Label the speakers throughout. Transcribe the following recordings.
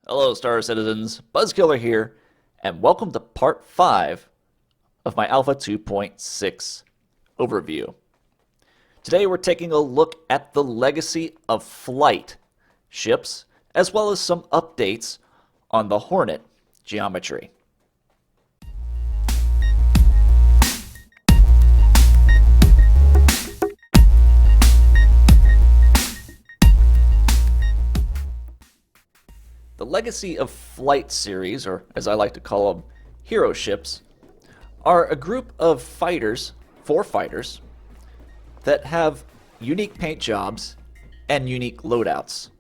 Speaker 1: Hello, Star Citizens. Buzzkiller here, and welcome to part 5 of my Alpha 2.6 overview. Today we're taking a look at the Legacy of Flight ships, as well as some updates on the Hornet geometry. The Legacy of Flight series, or as I like to call them, hero ships, are a group of fighters, 4 fighters, that have unique paint jobs and unique loadouts.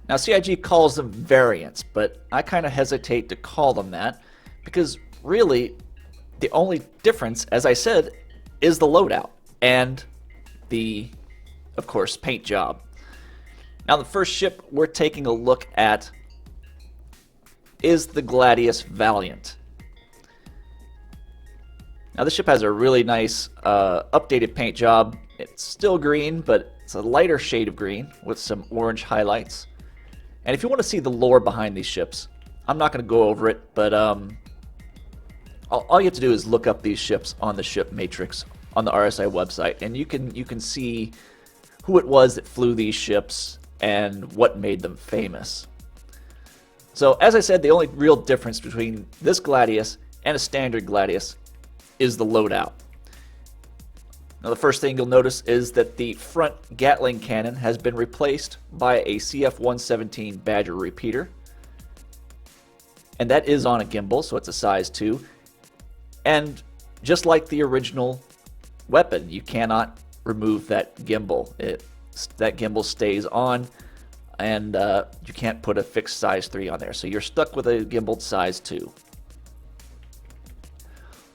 Speaker 1: Now CIG calls them variants, but I kind of hesitate to call them that because really the only difference, as I said, is the loadout and the, of course, paint job. Now the first ship we're taking a look at is the Gladius Valiant. Now this ship has a really nice updated paint job. It's still green, but it's a lighter shade of green with some orange highlights. And if you want to see the lore behind these ships, I'm not going to go over it, but all you have to do is look up these ships on the ship matrix on the RSI website, and you can see who it was that flew these ships and what made them famous. So as I said, the only real difference between this Gladius and a standard Gladius is the loadout. Now the first thing you'll notice is that the front Gatling cannon has been replaced by a CF-117 Badger repeater. And that is on a gimbal, so it's a size 2. And just like the original weapon, you cannot remove that gimbal. That gimbal stays on, and you can't put a fixed size 3 on there. So you're stuck with a gimbaled size 2.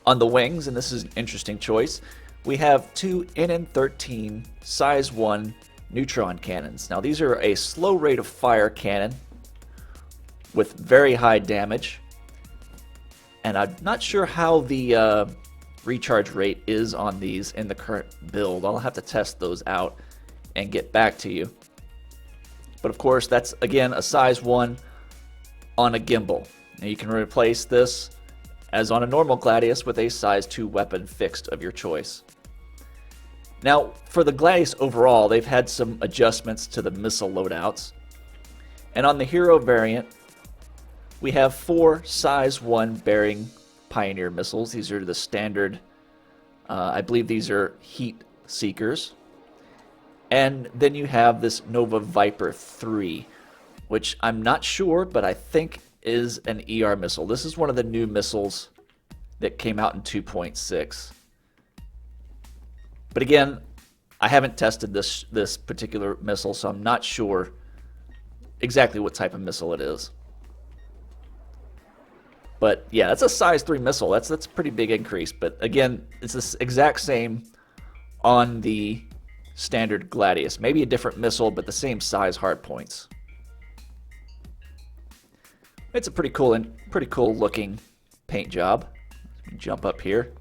Speaker 1: On the wings, and this is an interesting choice, we have 2 NN13 size 1 neutron cannons. Now these are a slow rate of fire cannon with very high damage. And I'm not sure how the recharge rate is on these in the current build. I'll have to test those out and get back to you. But of course, that's again a size 1 on a gimbal. Now you can replace this as on a normal Gladius with a size 2 weapon fixed of your choice. Now for the Gladius overall, they've had some adjustments to the missile loadouts. And on the hero variant, we have 4 size 1 bearing Pioneer missiles. These are the standard, I believe these are heat seekers. And then you have this Nova Viper 3, which I'm not sure, but I think is an ER missile. This is one of the new missiles that came out in 2.6. But again, I haven't tested this particular missile, so I'm not sure exactly what type of missile it is. But yeah, that's a size 3 missile. That's a pretty big increase. But again, it's the exact same on the standard Gladius. Maybe a different missile, but the same size hard points. It's a pretty cool looking paint job. Jump up here.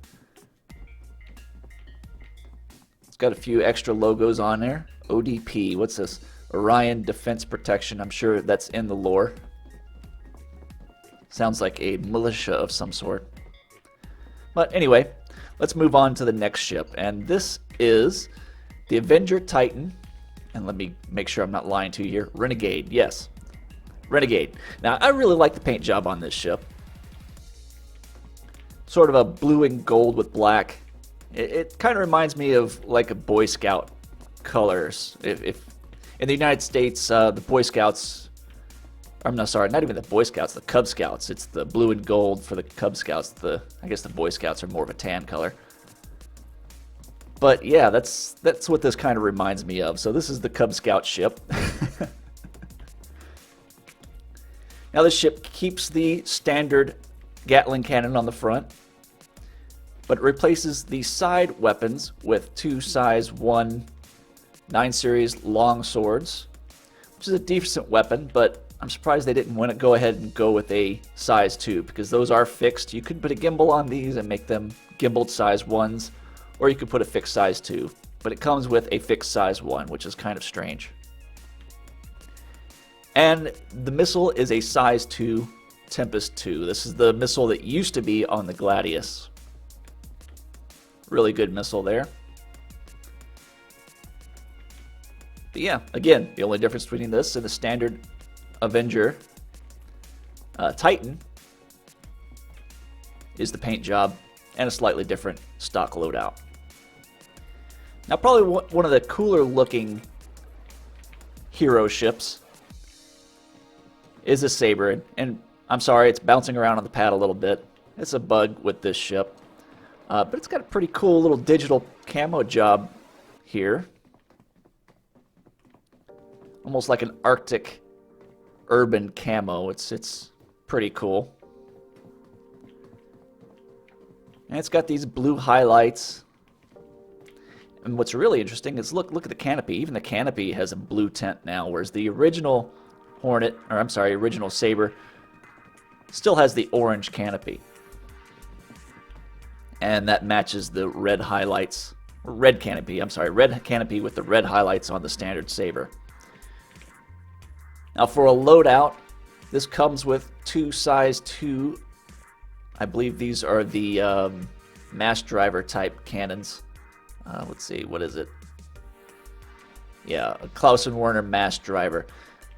Speaker 1: It's got a few extra logos on there. ODP, what's this? Orion Defense Protection. I'm sure that's in the lore. Sounds like a militia of some sort. But anyway, let's move on to the next ship. And this is the Avenger Titan. And let me make sure I'm not lying to you here. Renegade, yes. Renegade. Now, I really like the paint job on this ship. Sort of a blue and gold with black. It kind of reminds me of like a Boy Scout colors. If in the United States, the Boy Scouts, I'm not sorry, not even the Boy Scouts, the Cub Scouts. It's the blue and gold for the Cub Scouts. I guess the Boy Scouts are more of a tan color. But yeah, that's what this kind of reminds me of. So this is the Cub Scout ship. Now this ship keeps the standard Gatling cannon on the front, but it replaces the side weapons with 2 size 1 9 series long swords, which is a decent weapon, but I'm surprised they didn't want to go ahead and go with a size 2 because those are fixed. You could put a gimbal on these and make them gimbaled size 1s, or you could put a fixed size 2, but it comes with a fixed size 1, which is kind of strange. And the missile is a size 2 Tempest 2. This is the missile that used to be on the Gladius. Really good missile there. But yeah, again, the only difference between this and the standard Avenger Titan is the paint job and a slightly different stock loadout. Now, probably one of the cooler looking hero ships is a Sabre, and I'm sorry, it's bouncing around on the pad a little bit. It's a bug with this ship, but it's got a pretty cool little digital camo job here. Almost like an Arctic urban camo. It's pretty cool. And it's got these blue highlights. And what's really interesting is look at the canopy. Even the canopy has a blue tint now, whereas the original Hornet, or I'm sorry, original Sabre, still has the orange canopy. And that matches the red highlights, red canopy, I'm sorry, red canopy with the red highlights on the standard Sabre. Now for a loadout, this comes with two size 2, I believe these are the mass driver type cannons. Let's see, what is it? Yeah, a Clausen Werner mass driver.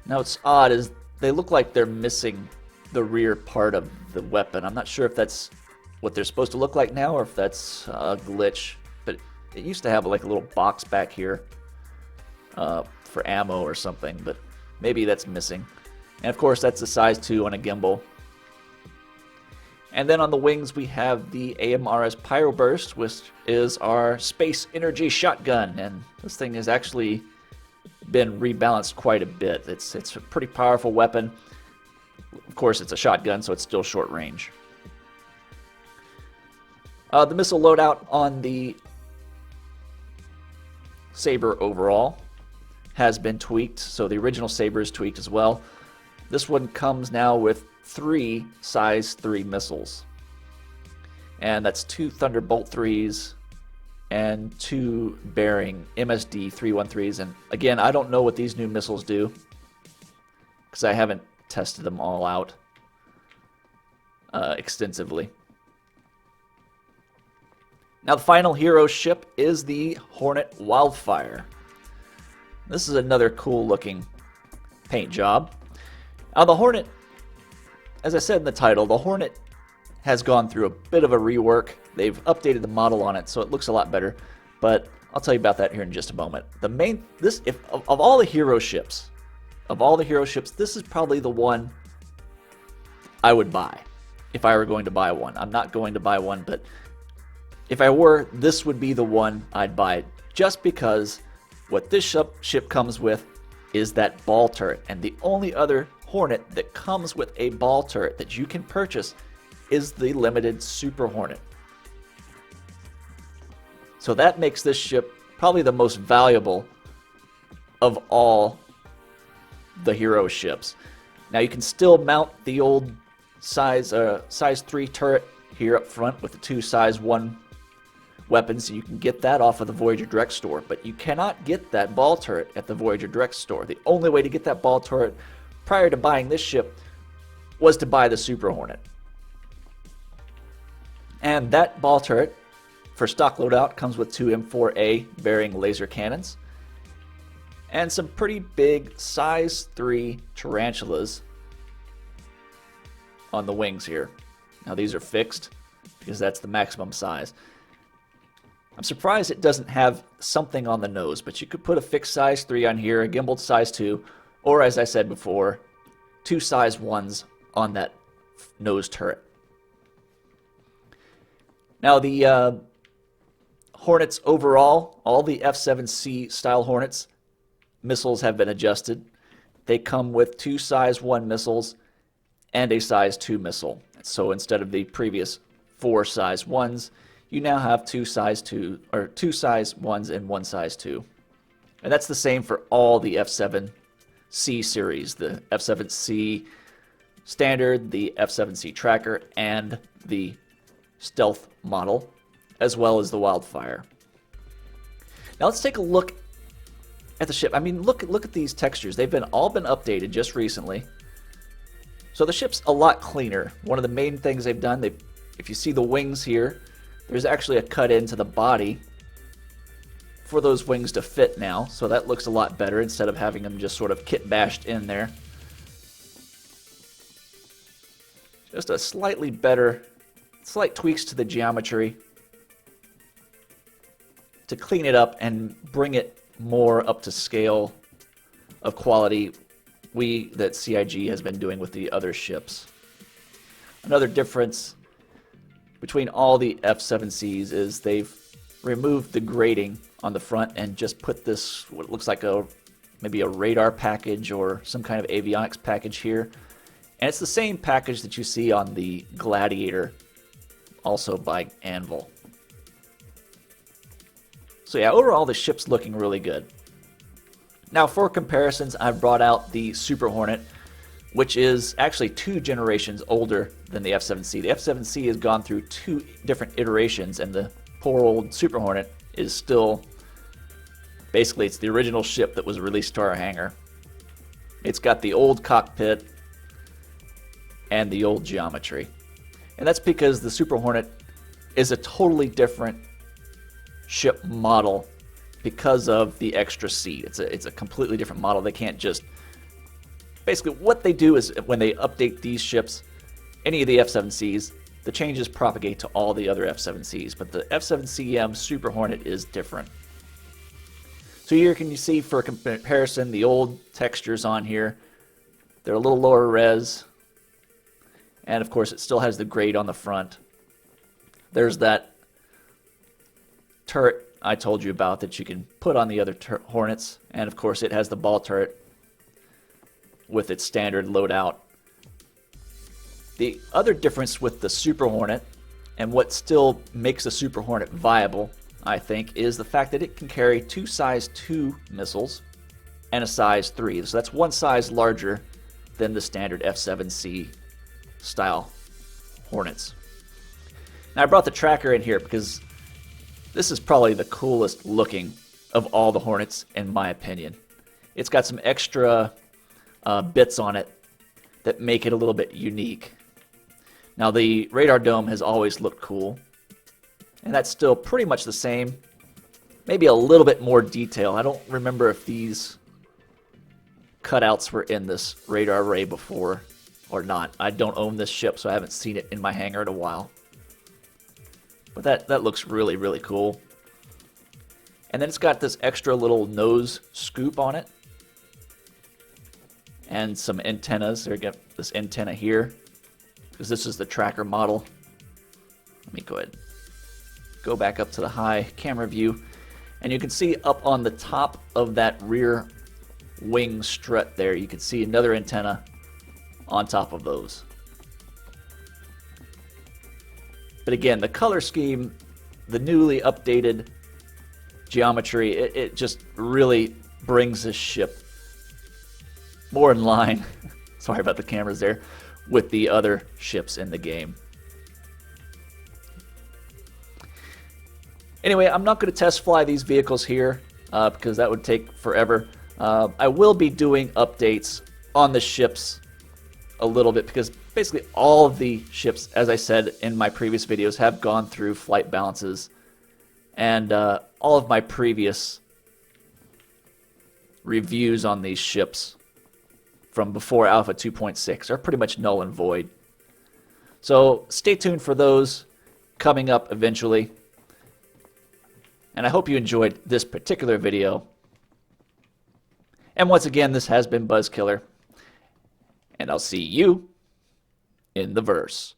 Speaker 1: Now what's odd is they look like they're missing the rear part of the weapon. I'm not sure if that's what they're supposed to look like now or if that's a glitch, but it used to have like a little box back here for ammo or something, but maybe that's missing. And of course that's a size 2 on a gimbal. And then on the wings we have the AMRS Pyro Burst, which is our space energy shotgun, and this thing has actually been rebalanced quite a bit. It's a pretty powerful weapon. Of course it's a shotgun, so it's still short range. The missile loadout on the Sabre overall has been tweaked, so the original Sabre is tweaked as well. This one comes now with 3 size 3 missiles, and that's 2 Thunderbolt 3s and 2 Bearing MSD 313s. And again, I don't know what these new missiles do because I haven't tested them all out extensively. Now the final hero ship is the Hornet Wildfire. This is another cool looking paint job. Now the Hornet, as I said in the title, the Hornet has gone through a bit of a rework. They've updated the model on it, so it looks a lot better. But I'll tell you about that here in just a moment. Of all the hero ships, this is probably the one I would buy if I were going to buy one. I'm not going to buy one, but if I were, this would be the one I'd buy, just because what this ship comes with is that ball turret, and the only other Hornet that comes with a ball turret that you can purchase is the limited Super Hornet. So that makes this ship probably the most valuable of all the hero ships. Now you can still mount the old size 3 turret here up front with the 2 size 1 weapons. You can get that off of the Voyager Direct store, but you cannot get that ball turret at the Voyager Direct store. The only way to get that ball turret prior to buying this ship was to buy the Super Hornet. And that ball turret for stock loadout comes with 2 M4A bearing laser cannons and some pretty big size 3 tarantulas on the wings here. Now these are fixed because that's the maximum size. I'm surprised it doesn't have something on the nose, but you could put a fixed size 3 on here, a gimbaled size 2, or as I said before, 2 size 1s on that nose turret. Now the Hornets overall, all the F7C style Hornets missiles have been adjusted. They come with 2 size 1 missiles and a size 2 missile. So instead of the previous 4 size 1s, you now have 2 size 2 or 2 size 1s and 1 size 2. And that's the same for all the F7C series, the F7C Standard, the F7C Tracker, and the Stealth model, as well as the Wildfire. Now let's take a look at the ship. I mean, look at these textures. They've all been updated just recently. So the ship's a lot cleaner. One of the main things they've done, if you see the wings here, there's actually a cut into the body for those wings to fit now. So that looks a lot better instead of having them just sort of kit bashed in there. Just a slightly better, slight tweaks to the geometry to clean it up and bring it more up to scale of quality that CIG has been doing with the other ships. Another difference between all the F7Cs is they've removed the grating on the front and just put this, what looks like maybe a radar package or some kind of avionics package here. And it's the same package that you see on the Gladiator, also by Anvil. So yeah, overall the ship's looking really good. Now for comparisons, I've brought out the Super Hornet, which is actually 2 generations older than the F7C. The F7C has gone through 2 different iterations, and the poor old Super Hornet is still, basically it's the original ship that was released to our hangar. It's got the old cockpit and the old geometry. And that's because the Super Hornet is a totally different ship model because of the extra seat. It's a completely different model. They can't just... Basically, what they do is when they update these ships, any of the F7Cs, the changes propagate to all the other F7Cs. But the F7CM Super Hornet is different. So here can you see, for comparison, the old textures on here. They're a little lower res. And of course, it still has the grate on the front. There's that turret I told you about that you can put on the other Hornets. And of course, it has the ball turret with its standard loadout. The other difference with the Super Hornet, and what still makes the Super Hornet viable, I think, is the fact that it can carry 2 size 2 missiles and a size 3. So that's 1 size larger than the standard F7C style Hornets. Now I brought the tracker in here because this is probably the coolest looking of all the Hornets in my opinion. It's got some extra bits on it that make it a little bit unique. Now the radar dome has always looked cool, and that's still pretty much the same. Maybe a little bit more detail. I don't remember if these cutouts were in this radar array before or not. I don't own this ship, so I haven't seen it in my hangar in a while. But that looks really, really cool. And then it's got this extra little nose scoop on it. And some antennas. There, get this antenna here, because this is the tracker model. Let me go ahead. Go back up to the high camera view. And you can see up on the top of that rear wing strut there, you can see another antenna on top of those. But again, the color scheme, the newly updated geometry, it just really brings this ship more in line, sorry about the cameras there, with the other ships in the game. Anyway, I'm not going to test fly these vehicles here because that would take forever. I will be doing updates on the ships a little bit, because basically all of the ships, as I said in my previous videos, have gone through flight balances, and all of my previous reviews on these ships from before Alpha 2.6 are pretty much null and void. So stay tuned for those coming up eventually, and I hope you enjoyed this particular video. And once again, this has been Buzzkiller, and I'll see you in the verse.